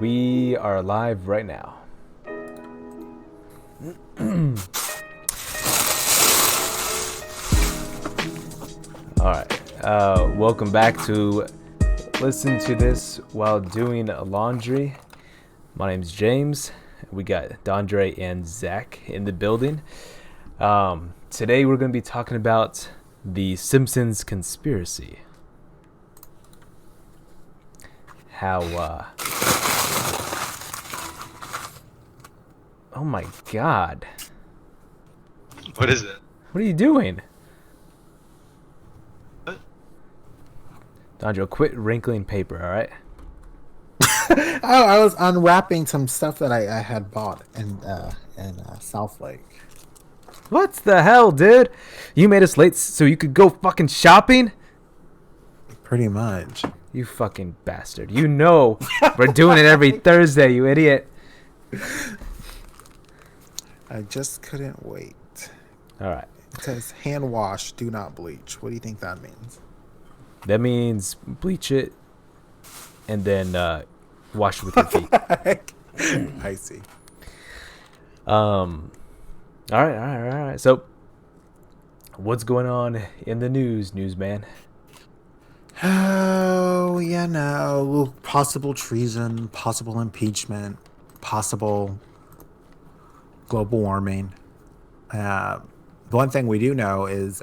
We are live right now. Alright, welcome back to Listen to This While Doing Laundry. My name's James. We got Dondre and Zach in the building. Today we're going to be talking about the Simpsons Conspiracy. How, oh my god. What is it? What are you doing? What? Dondre, quit wrinkling paper, alright? Oh, I was unwrapping some stuff that I had bought in South Lake. What the hell, dude? You made us late so you could go fucking shopping? Pretty much. You fucking bastard. You know we're doing it every Thursday, you idiot. I just couldn't wait. Alright. It says hand wash, do not bleach. What do you think that means? That means bleach it and then wash it with your feet. I see. Alright. So, what's going on in the news, newsman? Oh, yeah, no. Possible treason, possible impeachment, possible global warming. The one thing we do know is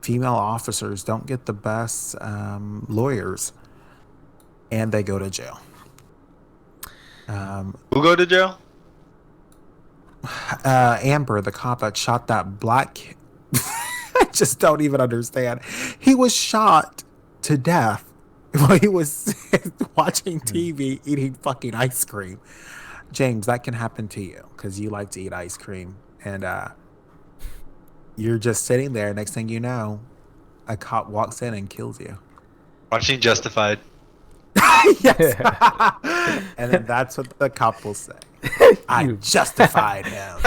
female officers don't get the best lawyers, and they go to jail. Who go to jail? Amber, the cop that shot that black kid. I just don't even understand. He was shot to death while he was watching TV eating fucking ice cream. James, that can happen to you because you like to eat ice cream. And you're just sitting there. Next thing you know, a cop walks in and kills you. Watching Justified. Yes. And then that's what the cop will say. I justified him.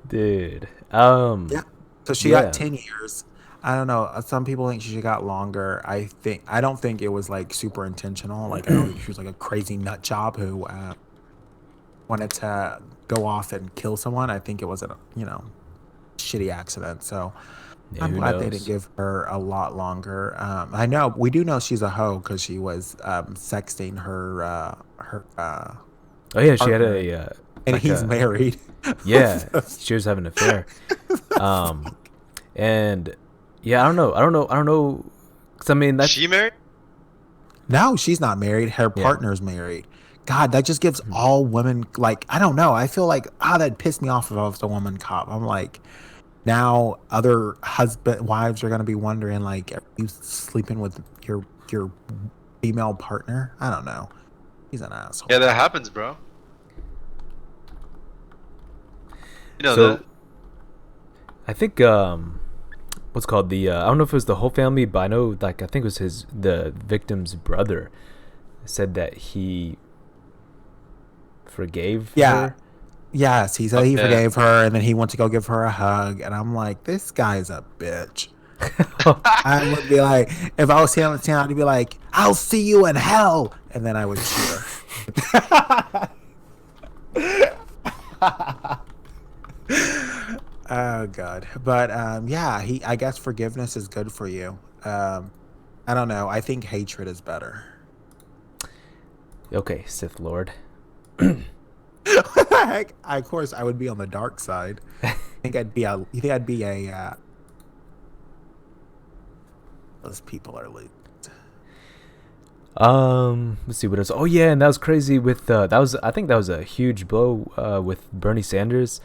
Dude. Yeah. So she got 10 years. I don't know. Some people think she got longer. I don't think it was like super intentional. Like I don't think she was like a crazy nut job who wanted to go off and kill someone. I think it was a shitty accident. So Yeah, I'm glad they didn't give her a lot longer. I know we do know she's a hoe because she was sexting her Oh yeah, she had partner. a And like he's a- married. Yeah, she was having an affair. And yeah, I don't know. Cause I mean, that's She married? No, she's not married. Her Yeah. partner's married. God, that just gives all women, like, I don't know. I feel like, that'd piss me off if I was a woman cop. I'm like, now other wives are going to be wondering, like, are you sleeping with your female partner? I don't know. He's an asshole. Yeah, that happens, bro. You know so. that? I think what's called the I don't know if it was the whole family, but I know I think it was the victim's brother said that he forgave her. Yes, he said he Okay. forgave her, and then he went to go give her a hug, and I'm like, this guy's a bitch. I would be like, if I was him, I'd be like, I'll see you in hell, and then I would shoot her. Oh God, but yeah, I guess forgiveness is good for you. I don't know. I think hatred is better. Okay, Sith Lord. Heck, of course, I would be on the dark side. You think I'd be a? Those people are loot. Let's see what else. Oh yeah, and that was crazy with I think that was a huge blow with Bernie Sanders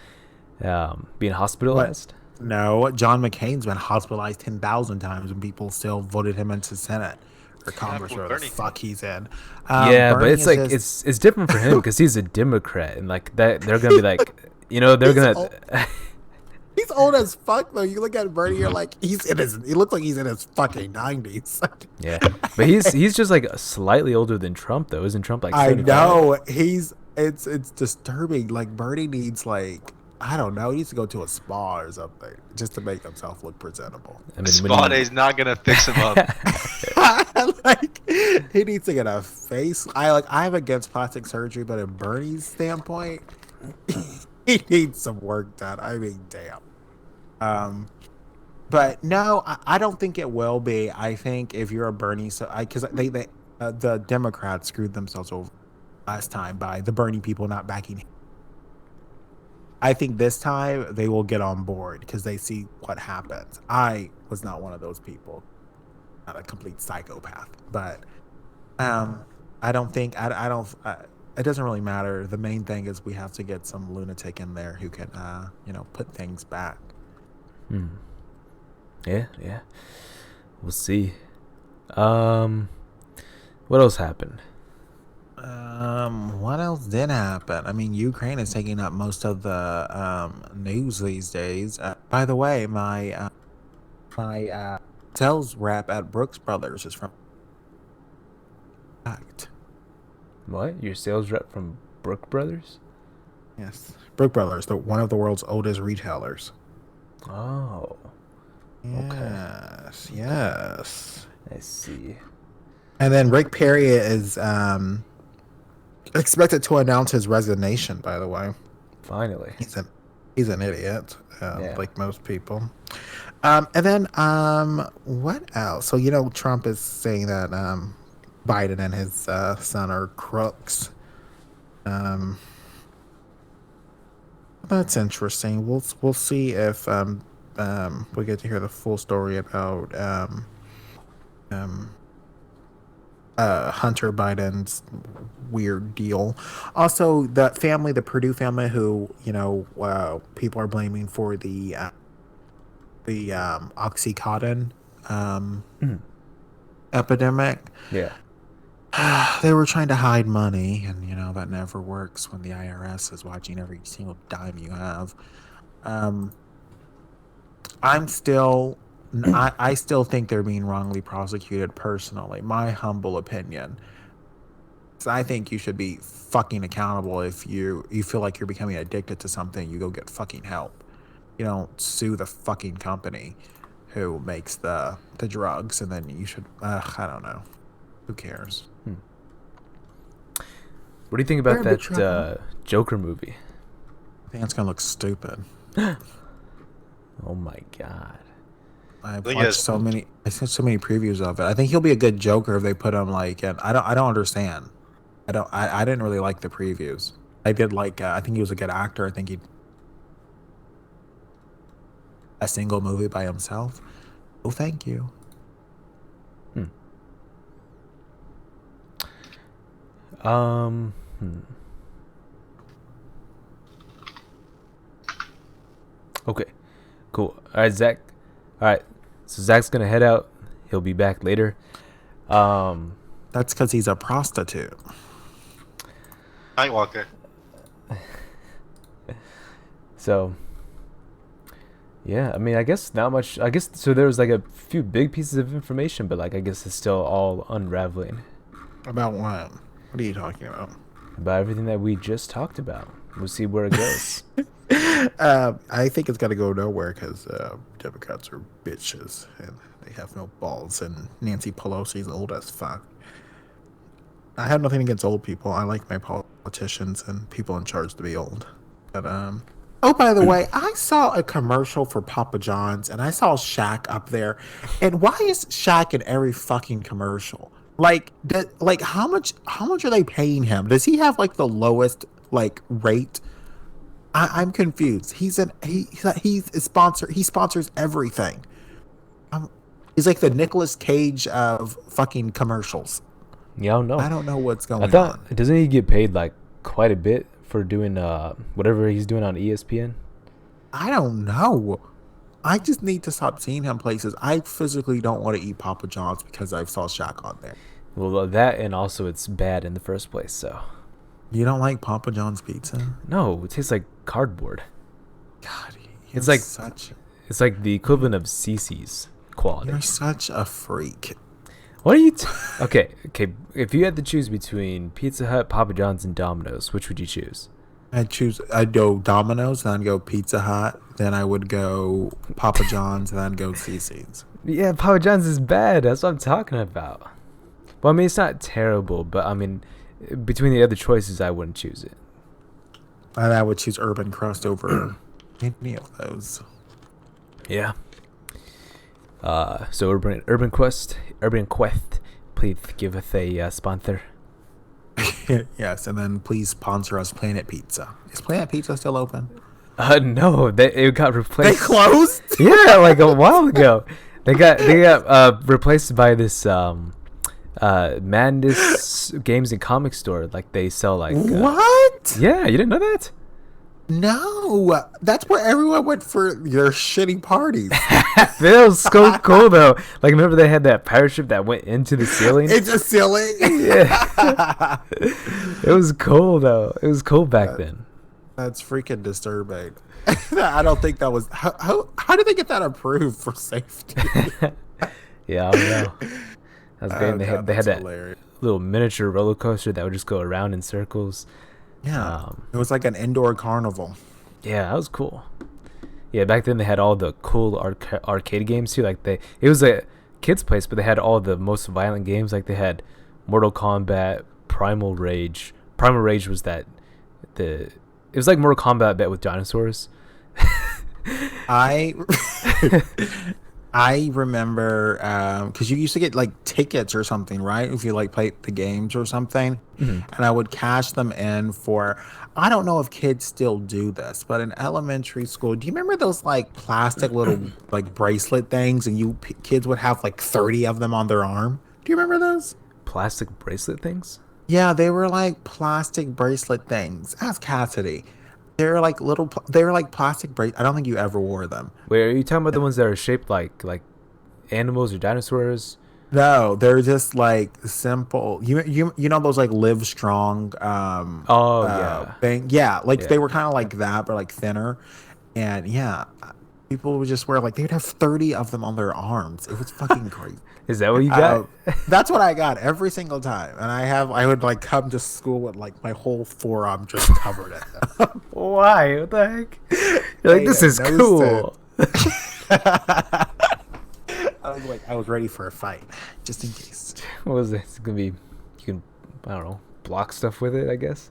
being hospitalized. No, John McCain's been hospitalized 10,000 times, and people still voted him into Senate or Congress, for or whatever the Bernie. fuck he's in. Yeah, but Bernie it's is like just- it's different for him because he's a Democrat, and like that they're gonna be like, they're He's gonna. old. He's old as fuck though. You look at Bernie, you're like, he looks like he's in his fucking 90s. Yeah, but he's just like slightly older than Trump though. Isn't Trump like? I 75? know it's disturbing. Like Bernie needs I don't know. He needs to go to a spa or something just to make himself look presentable. I mean, Spa day's not gonna fix him up. Like He needs to get a face. I'm against plastic surgery, but in Bernie's standpoint, he needs some work done. I mean, damn. But no, I don't think it will be. I think if you're a Bernie, because the Democrats screwed themselves over last time by the Bernie people not backing him. I think this time they will get on board because they see what happens. I was not one of those people, not a complete psychopath, but I don't think I don't. It doesn't really matter. The main thing is we have to get some lunatic in there who can, put things back. Yeah. We'll see. What else happened? What else did happen? I mean, Ukraine is taking up most of the news these days. By the way, my sales rep at Brooks Brothers is from. Fact. What? Your sales rep from Brook Brothers? Yes, Brooks Brothers, one of the world's oldest retailers. Oh. Yes, yes. I see. And then Rick Perry is expected to announce his resignation. By the way, Finally. He's an idiot, Yeah. like most people. And then what else? So Trump is saying that Biden and his son are crooks. That's interesting. We'll see if we get to hear the full story about Hunter Biden's weird deal. Also, the Purdue family, who people are blaming for the OxyContin epidemic. Yeah. They were trying to hide money, and that never works when the IRS is watching every single dime you have. I still think they're being wrongly prosecuted. Personally, my humble opinion. So I think you should be fucking accountable if you feel like you're becoming addicted to something. You go get fucking help. You don't sue the fucking company who makes the drugs, and then you should. I don't know. Who cares? What do you think about that Joker movie? I think it's gonna look stupid. Oh my god! I've watched so many previews of it. I think he'll be a good Joker if they put him and I don't understand. I didn't really like the previews. I did like. I think he was a good actor. I think he a single movie by himself. Oh, thank you. Okay. Cool. All right, Zach. All right. So Zach's gonna head out. He'll be back later. That's because he's a prostitute. Nightwalker. So. Yeah, I mean, I guess not much. I guess so. There was a few big pieces of information, but I guess it's still all unraveling. About what? What are you talking about? About everything that we just talked about. We'll see where it goes. I think it's got to go nowhere because Democrats are bitches and they have no balls, and Nancy Pelosi's old as fuck. I have nothing against old people. I like my politicians and people in charge to be old. But oh, by the way, I saw a commercial for Papa John's and I saw Shaq up there. And why is Shaq in every fucking commercial? How much are they paying him? Does he have the lowest rate? I'm confused. He's a sponsor. He sponsors everything. He's like the Nicolas Cage of fucking commercials. Yeah, I don't know. What's going on. Doesn't he get paid quite a bit for doing whatever he's doing on ESPN? I don't know. I just need to stop seeing him places. I physically don't want to eat Papa John's because I saw Shaq on there. Well, that, and also it's bad in the first place, so. You don't like Papa John's pizza? No, it tastes like cardboard. God, it's like the equivalent of Cece's quality. You're such a freak. What are you okay, if you had to choose between Pizza Hut, Papa John's, and Domino's, which would you choose? I'd go Domino's, then I'd go Pizza Hut, then I would go Papa John's, and then I'd go Cece's. Yeah, Papa John's is bad. That's what I'm talking about. Well, I mean, it's not terrible, but I mean, between the other choices, I wouldn't choose it. And I would choose Urban Crust over any of those. Yeah. So Urban Quest, please give us a sponsor. Yes, and then please sponsor us, Planet Pizza. Is Planet Pizza still open? No, it got replaced. They closed? Yeah, like a while ago. They got replaced by this Madness Games and Comics store. Like they sell like what? Yeah, you didn't know that? No, that's where everyone went for their shitty parties. That was so cool though. Like remember they had that pirate ship that went into the ceiling? It's a ceiling. Yeah. It was cool though. It was cool back then. That's freaking disturbing. I don't think that was how did they get that approved for safety? Yeah, I don't know. That was great. Oh, They had that hilarious. little miniature roller coaster that would just go around in circles. Yeah, it was like an indoor carnival. Yeah, that was cool. Yeah, back then they had all the cool arcade games too. Like it was a kids' place, but they had all the most violent games. Like they had Mortal Kombat, Primal Rage. Primal Rage was it was like Mortal Kombat but with dinosaurs. I remember because you used to get like tickets or something, right? If you like played the games or something, and I would cash them in for. I don't know if kids still do this, but in elementary school, do you remember those like plastic little like bracelet things, and kids would have like 30 of them on their arm? Do you remember those? Plastic bracelet things? Yeah, they were like plastic bracelet things. Ask Cassidy. They're like they were like plastic bracelets. I don't think you ever wore them. Wait, are you talking about the ones that are shaped like animals or dinosaurs? No, they're just like simple. You know those like Live Strong thing? Yeah, like they were kind of like that, but like thinner. And yeah, people would just wear like they'd have 30 of them on their arms. It was fucking crazy. Is that what you got? That's what I got every single time. And I would like come to school with like my whole forearm just covered in them. Why? What the heck? You're like, this is cool. I was ready for a fight, just in case. What was it? It's gonna be, you can, I don't know, block stuff with it, I guess.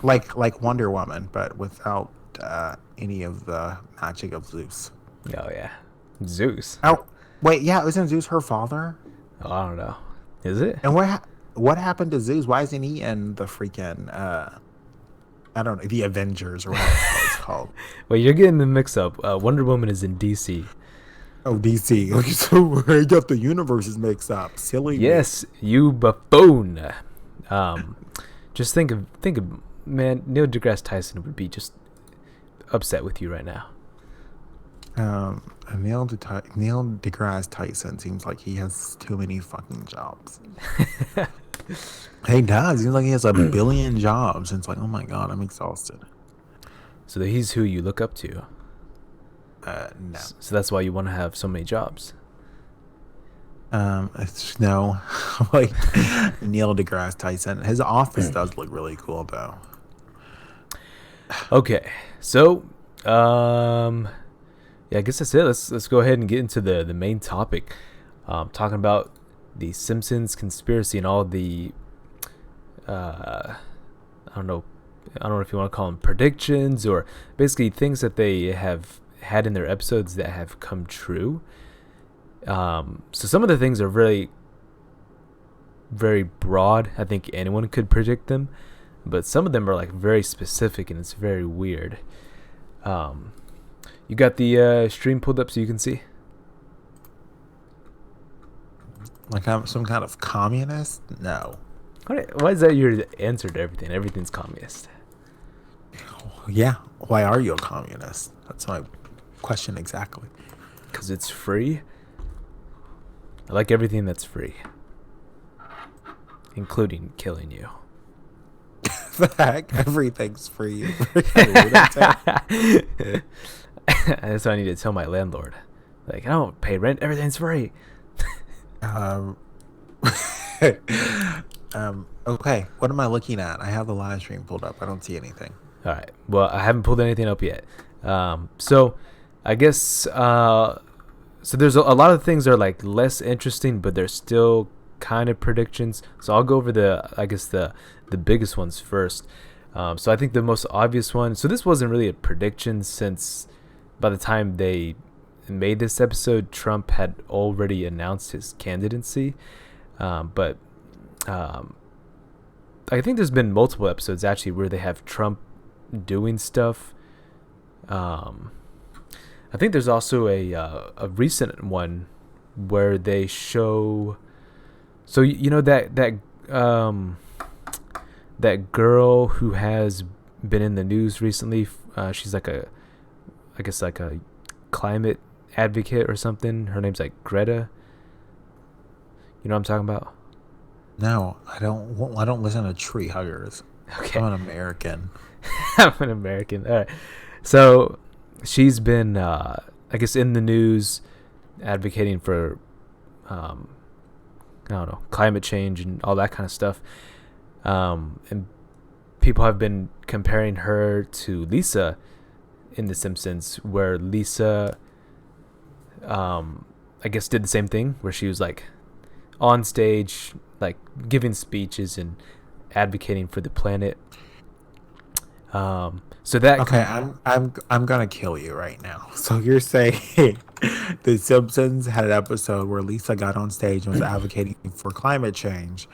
like Wonder Woman, but without any of the magic of Zeus. Oh yeah, Zeus. Oh wait, yeah, isn't Zeus her father? Oh, I don't know. Is it? And what happened to Zeus? Why isn't he in the freaking I don't know, the Avengers or whatever it's called? Well, you're getting the mix up. Wonder Woman is in DC. Oh, DC. So I got the universes mixed up. Silly. Yes, you buffoon. Just think of man, Neil deGrasse Tyson would be just upset with you right now. Neil deGrasse Tyson seems like he has too many fucking jobs. He does. Seems like he has a billion jobs. And it's like, oh my god, I'm exhausted. So he's who you look up to. No. So that's why you want to have so many jobs. No. Like Neil deGrasse Tyson. His office does look really cool though. Okay. So yeah, I guess that's it. Let's go ahead and get into the main topic. Talking about the Simpsons Conspiracy and all the I don't know if you want to call them predictions or basically things that they have had in their episodes that have come true. So some of the things are really very broad. I think anyone could predict them, but some of them are like very specific and it's very weird. You got the stream pulled up so you can see? Like I'm some kind of communist? No. Why is that your answer to everything? Everything's communist. Yeah. Why are you a communist? That's my question exactly. Because it's free. I like everything that's free, including killing you. The heck? Everything's free. That's what I need to tell my landlord. Like, I don't pay rent. Everything's free. Okay. What am I looking at? I have the live stream pulled up. I don't see anything. All right. Well, I haven't pulled anything up yet. So I guess so there's a lot of things that are like less interesting, but they're still kind of predictions. So I'll go over the biggest ones first. So I think the most obvious one. So this wasn't really a prediction, since by the time they made this episode, Trump had already announced his candidacy. But I think there's been multiple episodes actually where they have Trump doing stuff. I think there's also a recent one where they show. So you know that girl who has been in the news recently. She's like a climate advocate or something. Her name's like Greta. You know what I'm talking about? No, I don't. I don't listen to tree huggers. Okay. I'm an American. I'm an American. All right. So she's been, I guess, in the news advocating for, I don't know, climate change and all that kind of stuff. And people have been comparing her to Lisa in The Simpsons, where Lisa, I guess, did the same thing, where she was like on stage, like giving speeches and advocating for the planet. So that Okay, I'm gonna kill you right now. So you're saying The Simpsons had an episode where Lisa got on stage and was advocating for climate change,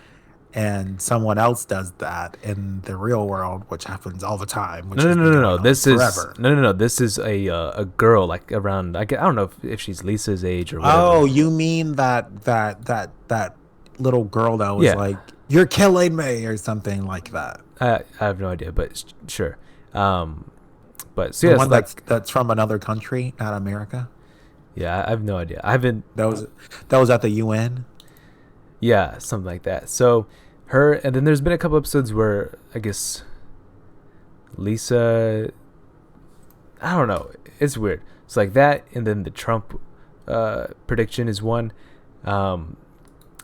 and someone else does that in the real world, which happens all the time. Which no. This is forever. no. This is a girl like around. I don't know if she's Lisa's age or whatever. Oh, you mean that little girl that was like, "You're killing me" or something like that. I have no idea, but sure. But so The yeah, one like, that's from another country, not America. yeah, I have no idea. I haven't. That was at the UN. Yeah, something like that. So her, and then there's been a couple episodes where I guess Lisa, I don't know, it's weird. It's like that, and then the Trump prediction is one, and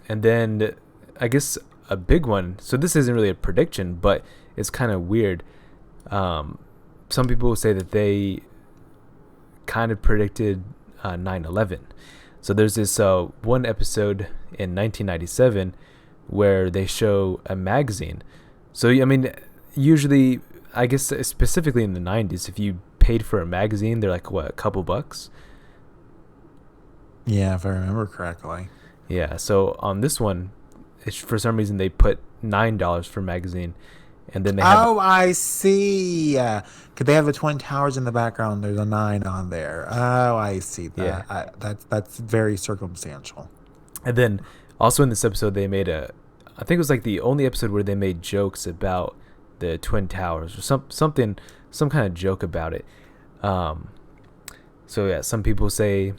then I guess a big one. So this isn't really a prediction, but it's kind of weird. Some people say that they kind of predicted 9/11. So there's this one episode in 1997 where they show a magazine. So I mean, usually, I guess specifically in the 90s, if you paid for a magazine, they're like, what, a couple bucks? Yeah, if I remember correctly. Yeah. So on this one, for some reason they put $9 for magazine. And then they have I see. Could they have the Twin Towers in the background? There's a 9 on there. Oh, I see that. Yeah. That's very circumstantial. And then also in this episode, they made I think it was like the only episode where they made jokes about the Twin Towers or some kind of joke about it. So yeah, some people say,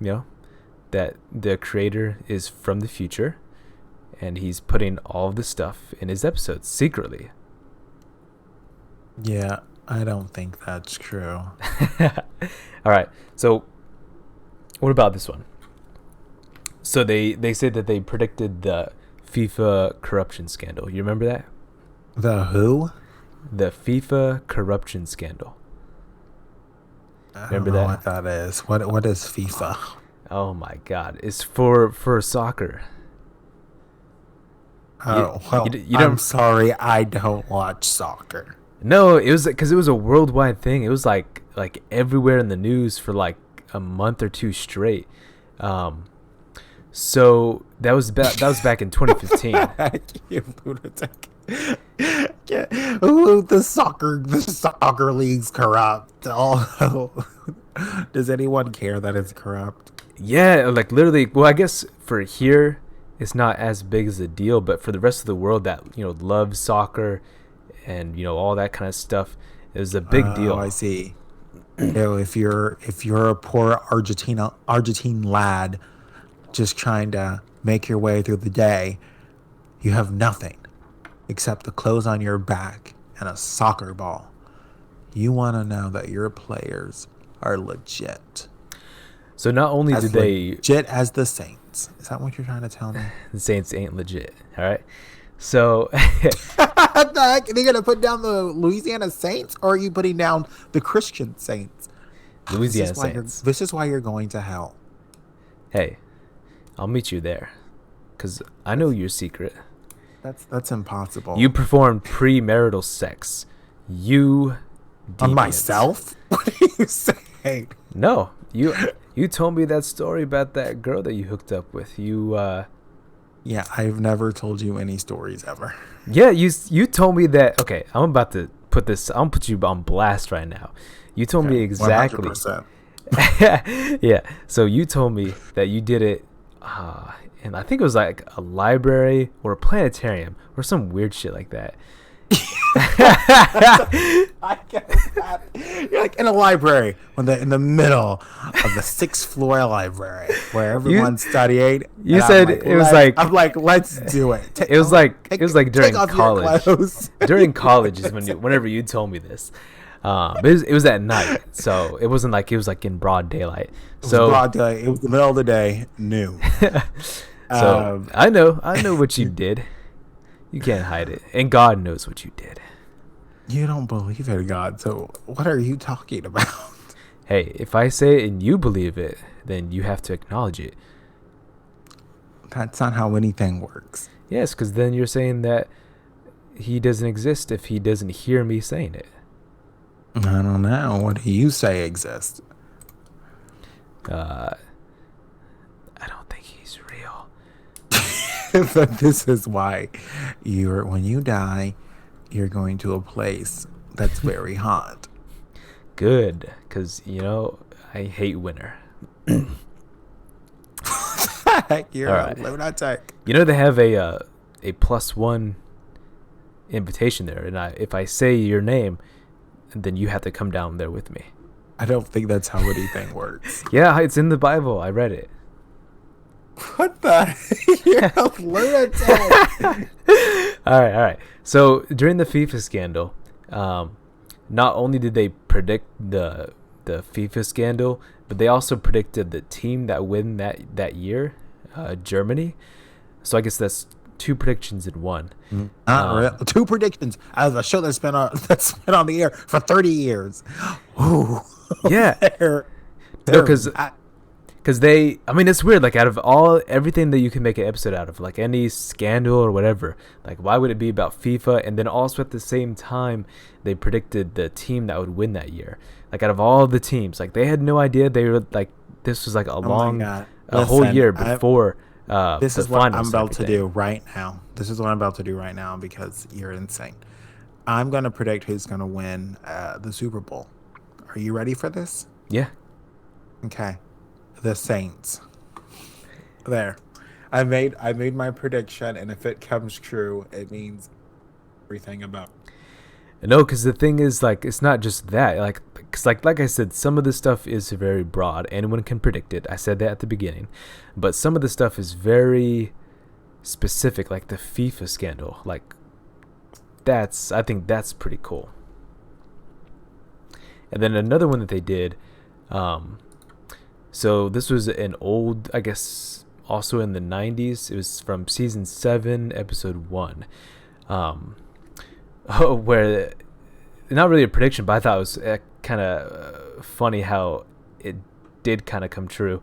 that the creator is from the future, and he's putting all of the stuff in his episodes secretly. Yeah, I don't think that's true. All right. So what about this one? So they say that they predicted the FIFA corruption scandal. You remember that? The who? The FIFA corruption scandal. I Remember don't know that? what that is. What is FIFA? Oh my God! It's for soccer. Oh, well, you don't. I'm sorry, I don't watch soccer. No, it was because it was a worldwide thing. It was like everywhere in the news for like a month or two straight. So that was back in 2015. You lunatic. Yeah. Ooh, the soccer league's corrupt. Oh, does anyone care that it's corrupt? Yeah, like literally. Well, I guess for here, it's not as big as a deal, but for the rest of the world that loves soccer and all that kind of stuff, it was a big deal. I see. If you're a poor Argentine lad just trying to make your way through the day, you have nothing except the clothes on your back and a soccer ball. You want to know that your players are legit. So not only did they legit as the Saints. Is that what you're trying to tell me? The Saints ain't legit. All right. So are you gonna put down the Louisiana Saints, or are you putting down the Christian Saints? Louisiana Saints. This is why you're going to hell. Hey, I'll meet you there. because I know your secret. That's impossible. You performed premarital sex. You on deviant. myself? What are you saying? No, you told me that story about that girl that you hooked up with. You Yeah, I've never told you any stories ever. Yeah, you told me that. Okay, I'm about to put this. I'm gonna put you on blast right now. You told me exactly. 100%. Yeah. So you told me that you did it, and I think it was like a library or a planetarium or some weird shit like that. I get that. You're like in a library, in the middle of the 6th floor library where everyone's studying. You said it was like I'm like, let's do it. It was like during college. Clothes. During college is whenever you told me this. But it was at night, so it wasn't like it was like in broad daylight. It was broad daylight. It was the middle of the day, noon. So I know what you did. You can't hide it, and God knows what you did. You don't believe in God, so what are you talking about? Hey, if I say it and you believe it, then you have to acknowledge it. That's not how anything works. Yes, because then you're saying that he doesn't exist if he doesn't hear me saying it. I don't know. What do you say exists? I don't think he's real. But this is why when you die, you're going to a place that's very hot. Good, because I hate winter. You're All a right. lunatic. They have a +1 invitation there, and if I say your name, then you have to come down there with me. I don't think that's how anything works. Yeah, it's in the Bible. I read it. What the? You're a lunatic. All right. So during the FIFA scandal, not only did they predict the FIFA scandal, but they also predicted the team that win that year, Germany. So I guess that's 2 predictions in one. Not real. 2 predictions out of a show that's been on the air for 30 years. Ooh. Yeah. Because it's weird. Like, out of everything that you can make an episode out of, like any scandal or whatever, like, why would it be about FIFA? And then also at the same time, they predicted the team that would win that year. Like, out of all the teams, like, they had no idea they were like, this was like a whole year before. This is what I'm about to do right now. This is what I'm about to do right now because you're insane. I'm going to predict who's going to win the Super Bowl. Are you ready for this? Yeah. Okay. The Saints. There. I made my prediction, and if it comes true, it means everything about it. No, because the thing is, like, it's not just that. Like I said, some of the stuff is very broad. Anyone can predict it. I said that at the beginning. But some of the stuff is very specific, like the FIFA scandal. Like, I think that's pretty cool. And then another one that they did, so this was an old, I guess, also in the 90s. It was from season 7, episode 1. Where, not really a prediction, but I thought it was kind of funny how it did kind of come true.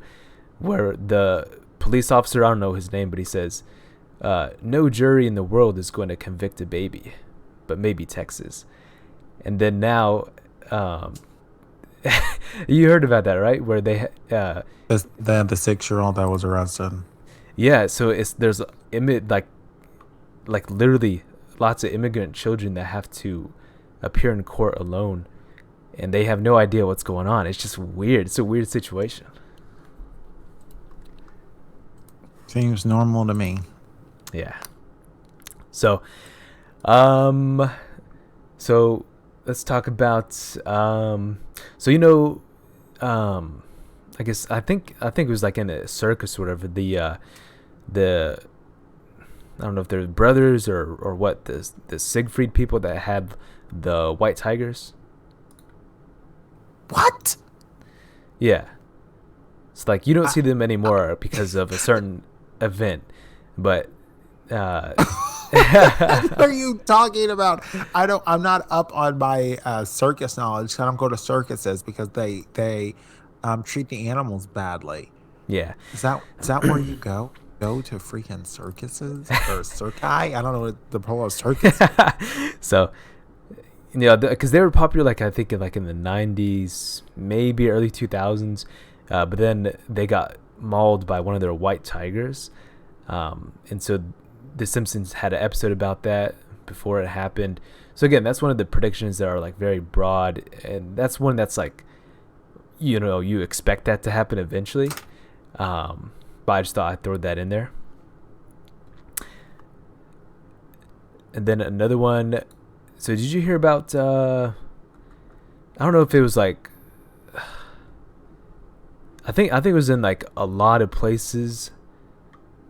Where the police officer, I don't know his name, but he says, no jury in the world is going to convict a baby, but maybe Texas. And then now, you heard about that, right? Where they the 6-year-old that was arrested. Yeah, so there's like literally lots of immigrant children that have to appear in court alone, and they have no idea what's going on. It's just weird. It's a weird situation. Seems normal to me. Yeah. So, let's talk about I guess I think it was like in a circus or whatever. The I don't know if they're brothers or what, the Siegfried people that had the white tigers. What? Yeah. It's like you don't see them anymore because of a certain event, but what are you talking about? I'm not up on my circus knowledge. I don't go to circuses because they treat the animals badly. Yeah. Is that where you go? go to freaking circuses or circi. I don't know what the plural of circus. So, because they were popular, like I think in the 90s, maybe early 2000s, but then they got mauled by one of their white tigers, and so the Simpsons had an episode about that before it happened. So again, that's one of the predictions that are like very broad, and that's one that's like, you expect that to happen eventually. But I just thought I'd throw that in there. And then another one. So did you hear about? I don't know if it was like. I think it was in like a lot of places,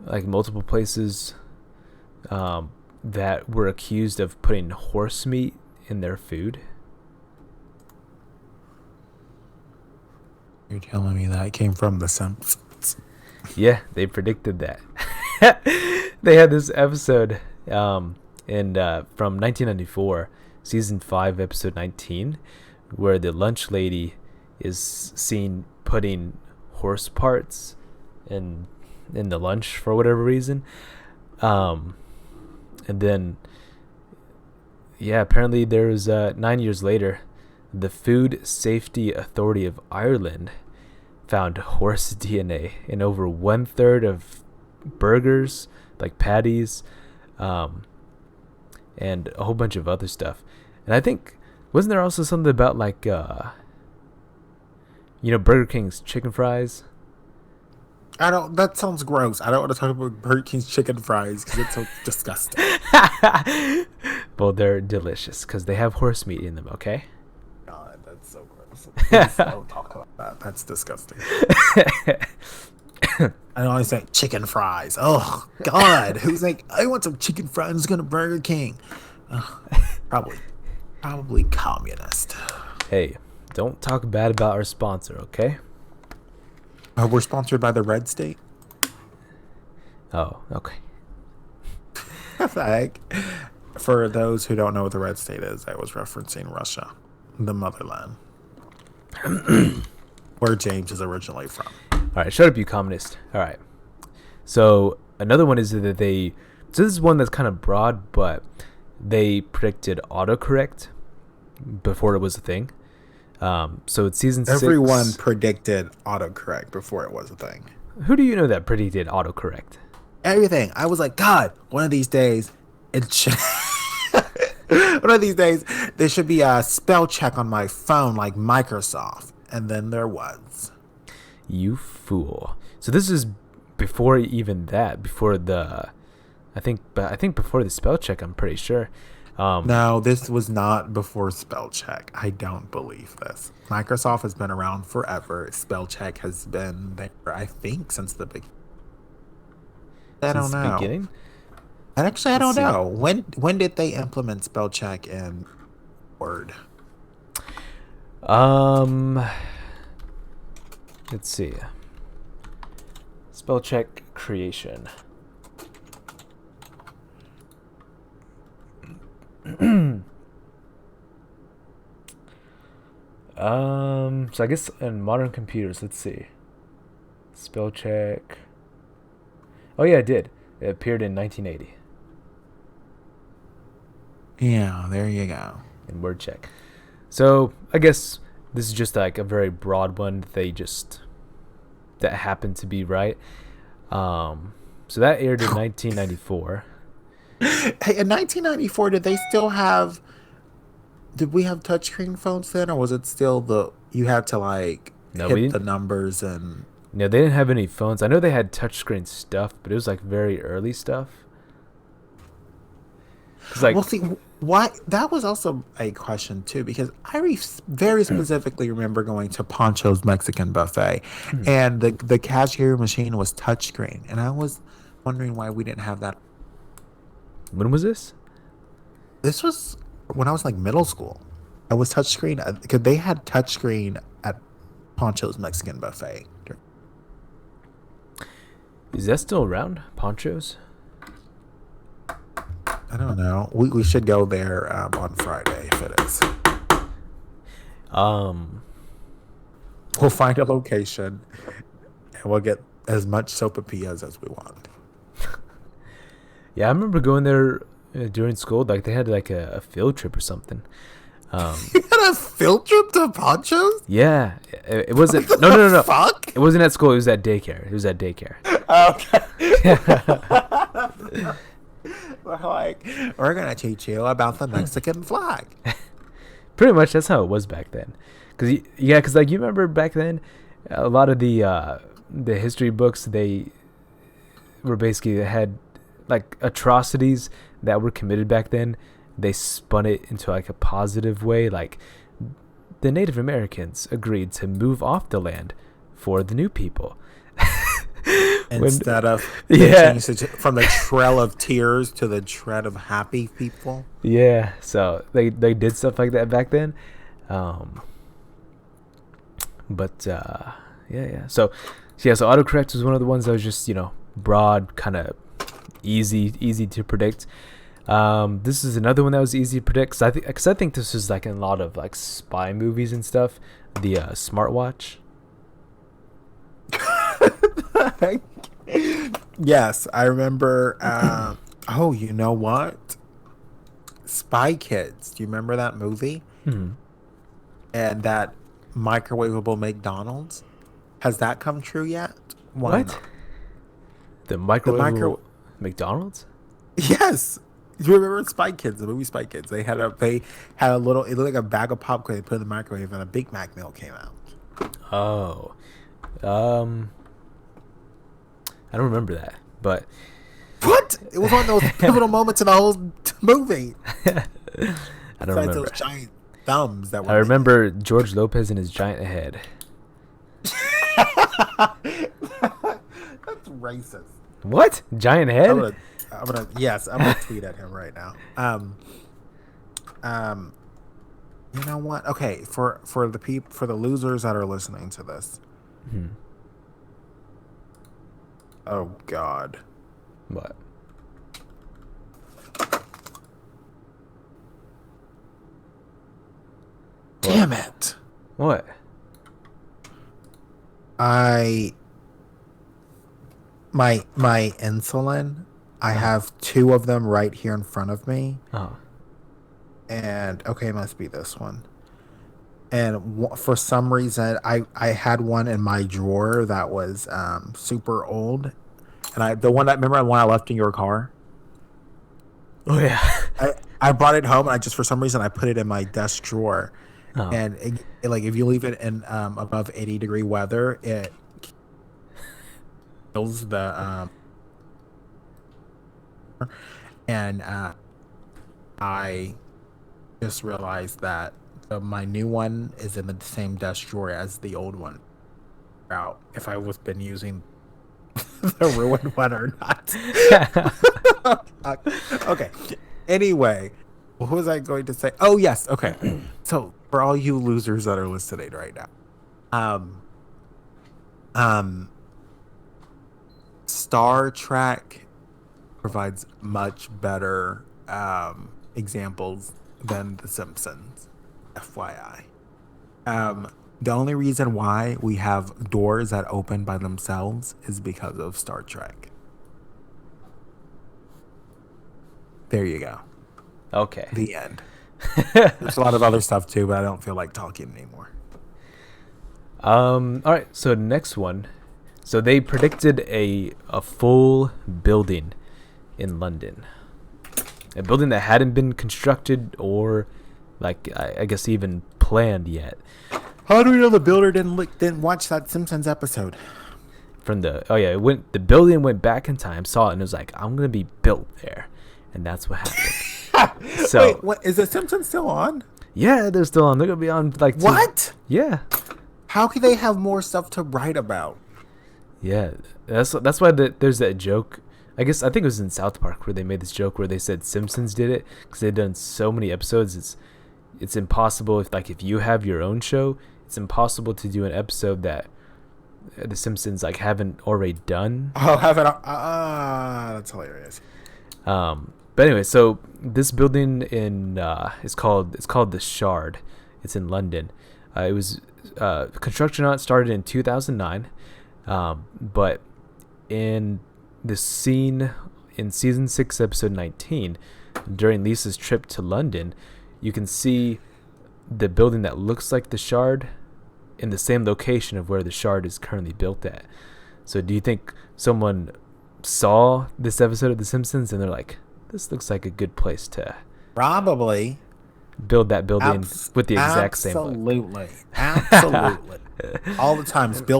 like multiple places, that were accused of putting horse meat in their food. You're telling me that came from the Simpsons? Yeah, they predicted that. They had this episode from 1994, season 5, episode 19, where the lunch lady is seen putting horse parts in the lunch for whatever reason. And then, yeah, apparently there was 9 years later, the Food Safety Authority of Ireland found horse DNA in over 1/3 of burgers, like patties, and a whole bunch of other stuff. And I think, wasn't there also something about like, Burger King's chicken fries? That sounds gross. I don't want to talk about Burger King's chicken fries because it's so disgusting. Well, they're delicious because they have horse meat in them, okay? God, that's so gross. Please don't talk about that. That's disgusting. I always say chicken fries. Oh, God. Who's like, I want some chicken fries. Let's go to Burger King. Probably communist. Hey, don't talk bad about our sponsor, okay? We're sponsored by the Red State. Oh, okay. Like, for those who don't know what the Red State is, I was referencing Russia, the motherland, where James is originally from. All right, shut up, you communist. All right. So another one is that so this is one that's kind of broad, but they predicted autocorrect before it was a thing. So it's season 6. Everyone predicted autocorrect before it was a thing. Who do you know that predicted autocorrect? Everything. I was like, God, one of these days, one of these days, there should be a spell check on my phone like Microsoft. And then there was. You fool. So this is before even that, before I think before the spell check, I'm pretty sure. No, this was not before spell check. I don't believe this. Microsoft has been around forever. Spell check has been there, I think, since the beginning. I don't know. Beginning? And actually, I don't know. When did they implement spell check in Word? Let's see. Spell check creation. So I guess in modern computers, let's see. Spell check. Oh yeah, it did. It appeared in 1980. Yeah, there you go. In word check. So I guess this is just like a very broad one that happened to be right. So that aired in 1994. Hey, in 1994, did we have touchscreen phones then, or was it still you had to like hit the numbers and? No, they didn't have any phones. I know they had touchscreen stuff, but it was like very early stuff. Like, well, see, why that was also a question too, because I very specifically remember going to Poncho's Mexican Buffet, and the cashier machine was touchscreen, and I was wondering why we didn't have that. When was this? This was when I was like middle school. I was touchscreen because they had touchscreen at Poncho's Mexican Buffet. Is that still around, Poncho's? I don't know. We should go there on Friday if it is. We'll find a location and we'll get as much sopapillas as we want. Yeah, I remember going there during school. Like they had like a field trip or something. You had a field trip to Ponchos? Yeah, it wasn't. No. Fuck. It wasn't at school. It was at daycare. Okay. We're like, we're gonna teach you about the Mexican flag. Pretty much, that's how it was back then. Cause like you remember back then, a lot of the history books they had like atrocities that were committed back then. They spun it into like a positive way, like the Native Americans agreed to move off the land for the new people. Instead of changed it from the trail of tears to the tread of happy people. Yeah, so they did stuff like that back then. Yeah. So autocorrect was one of the ones that was just, broad, kind of easy to predict. This is another one that was easy to predict because I think this was like in a lot of like spy movies and stuff. The smartwatch. Yes, I remember. Oh, you know what? Spy Kids. Do you remember that movie? Mm-hmm. And that microwavable McDonald's. Has that come true yet? Why not? The microwavable McDonald's? Yes. You remember Spy Kids, the movie Spy Kids? They had a little. It looked like a bag of popcorn. They put in the microwave, and a Big Mac meal came out. Oh, I don't remember that, but what? It was one of those pivotal moments in the whole movie. I don't remember those giant thumbs that were. I remember George Lopez and his giant head. That's racist. What? Giant head? I'm gonna tweet at him right now. You know what? Okay, for the losers that are listening to this. Hmm. Oh God. What? Damn it. What? My insulin, I have two of them right here in front of me. Oh. And okay, it must be this one. And for some reason, I had one in my drawer that was super old, and the one I left in your car. Oh yeah. I brought it home, and for some reason I put it in my desk drawer, Oh. and like if you leave it in above 80-degree weather, it kills the and I just realized that my new one is in the same desk drawer as the old one. Out if I was been using the ruined one or not. Okay. Anyway, what was I going to say? Oh yes. Okay. So for all you losers that are listening right now, Star Trek provides much better examples than The Simpsons. FYI. The only reason why we have doors that open by themselves is because of Star Trek. There you go. Okay. The end. There's a lot of other stuff too, but I don't feel like talking anymore. All right. So next one. So they predicted a full building in London, a building that hadn't been constructed or, like, I guess even planned yet. How do we know the builder didn't watch that Simpsons episode? The building went back in time, saw it, and it was like, I'm gonna be built there, and that's what happened. So wait, what, is the Simpsons still on? Yeah, they're still on. They're gonna be on like what? Yeah. How can they have more stuff to write about? Yeah, that's why there's that joke. I think it was in South Park where they made this joke where they said Simpsons did it because they've done so many episodes. It's impossible if you have your own show, it's impossible to do an episode that the Simpsons haven't already done. Oh, that's hilarious. But anyway, so this building is called the Shard. It's in London. It was construction on it started in 2009, but in the scene in season 6, episode 19, during Lisa's trip to London, you can see the building that looks like the Shard in the same location of where the Shard is currently built at. So do you think someone saw this episode of The Simpsons and they're like, this looks like a good place to probably build that building with the exact same look? Absolutely. All the times, there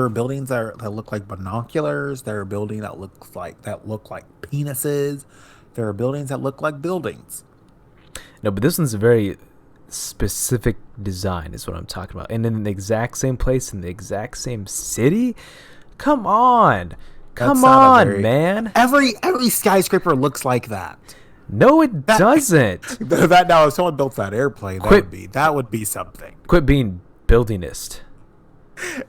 are buildings that look like binoculars. There are buildings that look like penises. There are buildings that look like buildings. No, but this one's a very specific design is what I'm talking about. And in the exact same place in the exact same city? Come on. Man. Every skyscraper looks like that. No, it doesn't. That now, if someone built that airplane, that would be something. Quit being buildingist.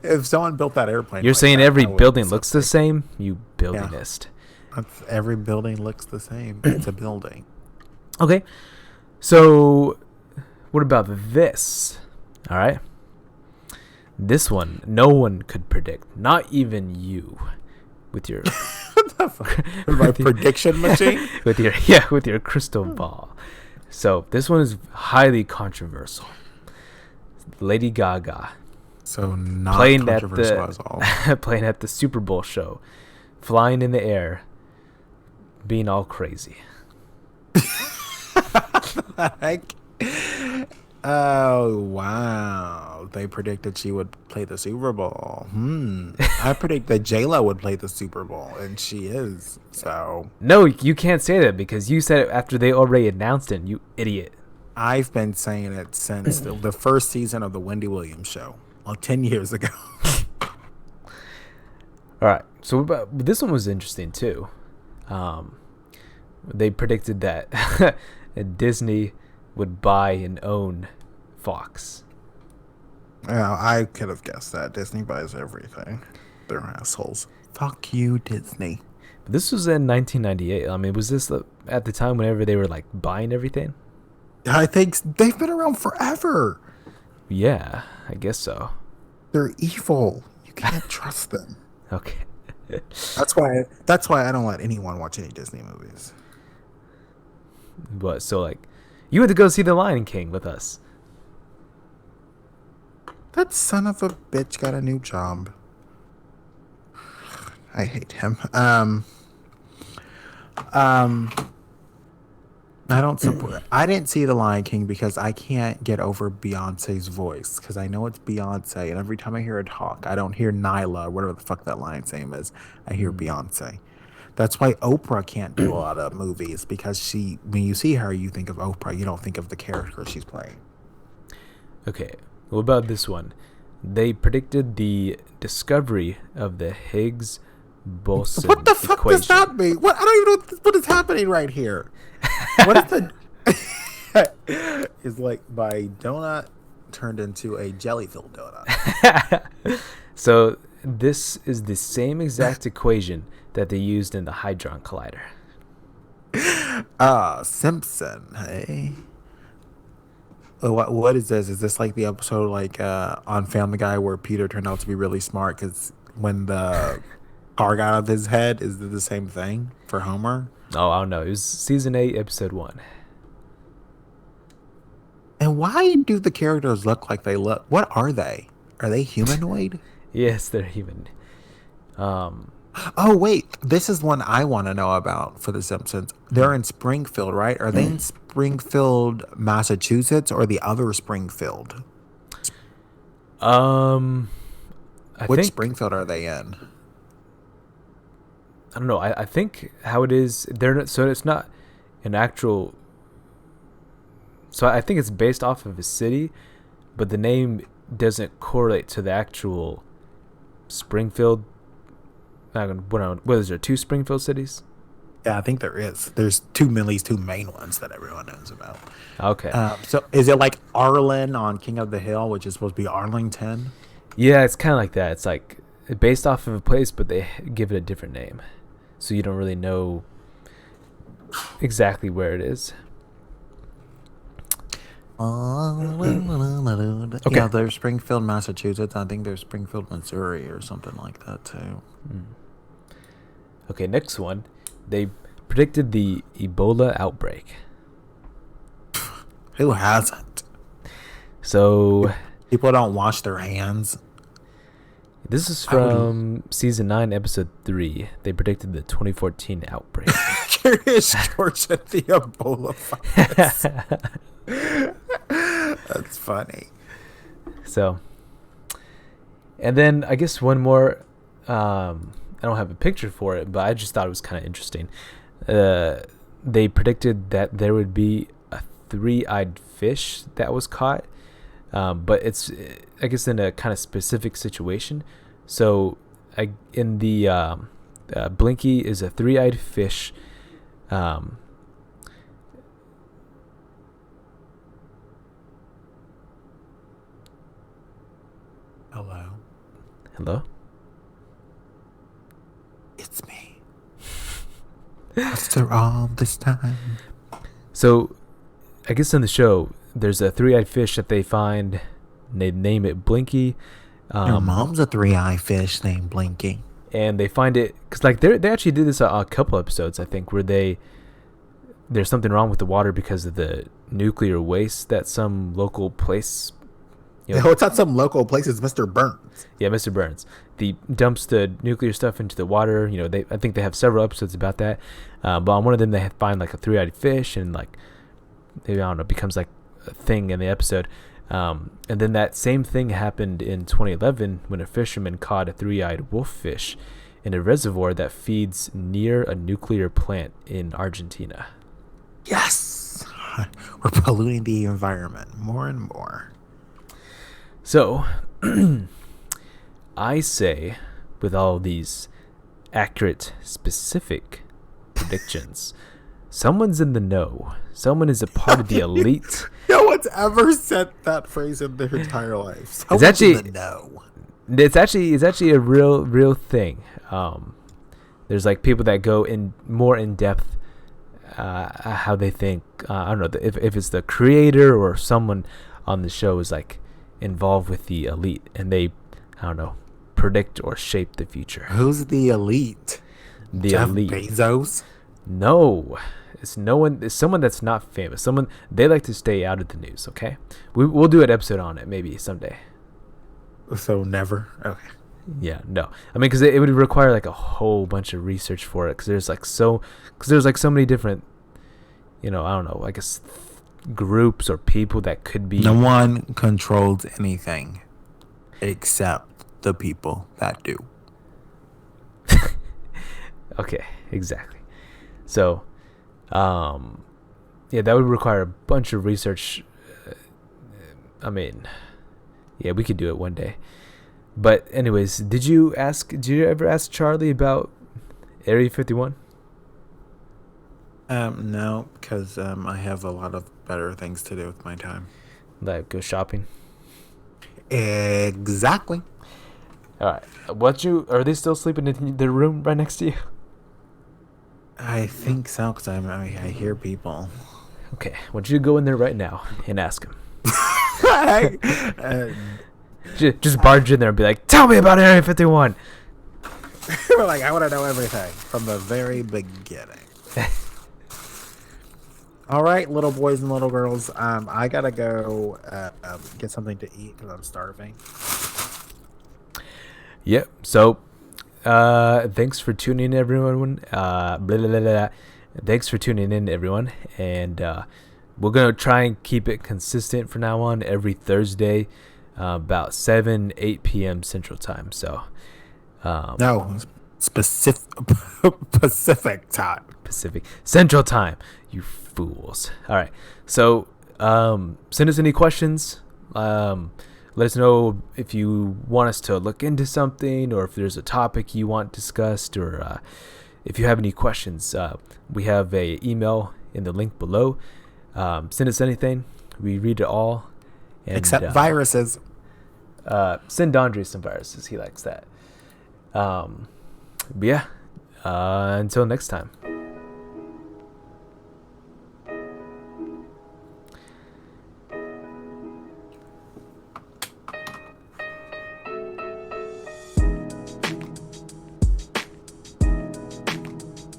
If someone built that airplane, you're saying every building looks the same? You buildingist. Yeah. Every building looks the same. It's a building. Okay. So, what about this? All right. This one, no one could predict. Not even you. With your prediction machine? with your crystal ball. So, this one is highly controversial. Lady Gaga. So, not controversial at all. Playing at the Super Bowl show. Flying in the air. Being all crazy. Heck? Oh, wow. They predicted she would play the Super Bowl. I predict that J-Lo would play the Super Bowl, and she is, so... No, you can't say that because you said it after they already announced it, you idiot. I've been saying it since the first season of the Wendy Williams show, 10 years ago. All right, so this one was interesting, too. They predicted that Disney would buy and own Fox. Yeah, I could have guessed that. Disney buys everything. They're assholes. Fuck you, Disney. But this was in 1998. I mean, was this at the time whenever they were like buying everything? I think they've been around forever. Yeah, I guess so. They're evil. You can't trust them. Okay. That's why I don't let anyone watch any Disney movies. But so like, you had to go see The Lion King with us. That son of a bitch got a new job. I hate him. I don't support. I didn't see The Lion King because I can't get over Beyonce's voice because I know it's Beyonce, and every time I hear her talk, I don't hear Nyla or whatever the fuck that lion's name is. I hear Beyonce. That's why Oprah can't do a lot of movies because when you see her, you think of Oprah. You don't think of the character she's playing. Okay, what about this one? They predicted the discovery of the Higgs boson What the fuck equation. does that mean? I don't even know what is happening right here. What is the... It's like my donut turned into a jelly-filled donut. So this is the same exact equation that they used in the Hadron Collider. Simpson, hey? What is this? Is this like the episode on Family Guy where Peter turned out to be really smart because when the car got out of his head, is it the same thing for Homer? Oh, I don't know. It was season 8, episode 1. And why do the characters look like they look? What are they? Are they humanoid? Yes, they're human. Oh, wait. This is one I want to know about for The Simpsons. They're in Springfield, right? Are they in Springfield, Massachusetts, or the other Springfield? Which Springfield are they in? I don't know. I think how it is, so it's not an actual... So I think it's based off of a city, but the name doesn't correlate to the actual Springfield. What is there, 2 Springfield cities? Yeah, I think there is. There's two main ones that everyone knows about. Okay. So is it like Arlen on King of the Hill, which is supposed to be Arlington? Yeah, it's kind of like that. It's like based off of a place, but they give it a different name. So you don't really know exactly where it is. Okay. Yeah, there's Springfield, Massachusetts. I think there's Springfield, Missouri or something like that too. Okay, next one. They predicted the Ebola outbreak. Who hasn't? So People don't wash their hands. this is from season 9, episode 3. They predicted the 2014 outbreak. Curious George at the Ebola virus. That's funny. So, and then I guess one more. I don't have a picture for it, but I just thought it was kind of interesting. They predicted that there would be a 3-eyed fish that was caught, but it's, I guess, in a kind of specific situation. So, in the Blinky is a 3-eyed fish. Hello? It's me. After all this time. So, I guess in the show, there's a 3-eyed fish that they find. And they name it Blinky. Your mom's a 3-eyed fish named Blinky. And they find it because, like, they actually did this a couple episodes, I think, where there's something wrong with the water because of the nuclear waste that some local place. It's not some local place. It's Mr. Burns. Yeah, Mr. Burns. He dumps the nuclear stuff into the water. I think they have several episodes about that. But on one of them, they find like a 3-eyed fish, and like, maybe, I don't know, becomes like a thing in the episode. And then that same thing happened in 2011 when a fisherman caught a 3-eyed wolffish in a reservoir that feeds near a nuclear plant in Argentina. Yes, we're polluting the environment more and more. So, I say, with all these accurate, specific predictions, someone's in the know. Someone is a part of the elite. No one's ever said that phrase in their entire life. It's actually in the know. It's actually a real thing. There's like people that go more in depth, how they think. I don't know if it's the creator or someone on the show is like involved with the elite, and they, I don't know, predict or shape the future. Who's the elite? Jeff Elite. Bezos? No, it's no one. It's someone that's not famous. Someone they like to stay out of the news. Okay, we'll do an episode on it maybe someday. So never. Okay. Yeah, no. I mean, because it would require like a whole bunch of research for it. Because there's like so many different, I don't know, I guess groups or people that could be. No one controls anything except the people that do. Okay, exactly. So, yeah, that would require a bunch of research. I mean, yeah, we could do it one day. But anyways, did you ever ask Charlie about Area 51? No, because I have a lot of better things to do with my time. Like go shopping? Exactly. All right. Are they still sleeping in the room right next to you? I think so, because I hear people. Okay. Why don't you go in there right now and ask him? Just barge in there and be like, tell me about Area 51. We're like, I want to know everything from the very beginning. All right, little boys and little girls. I got to go get something to eat because I'm starving. Yep. So, thanks for tuning in, everyone. Thanks for tuning in, everyone. And we're going to try and keep it consistent from now on every Thursday, about 8 p.m. Central Time. So, no, Pacific time. Pacific Central Time, you fools. All right. So, send us any questions. Let us know if you want us to look into something, or if there's a topic you want discussed, or if you have any questions. We have a email in the link below. Send us anything. We read it all. And, except viruses. Send Andre some viruses. He likes that. But yeah. Until next time.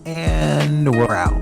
And and we're out.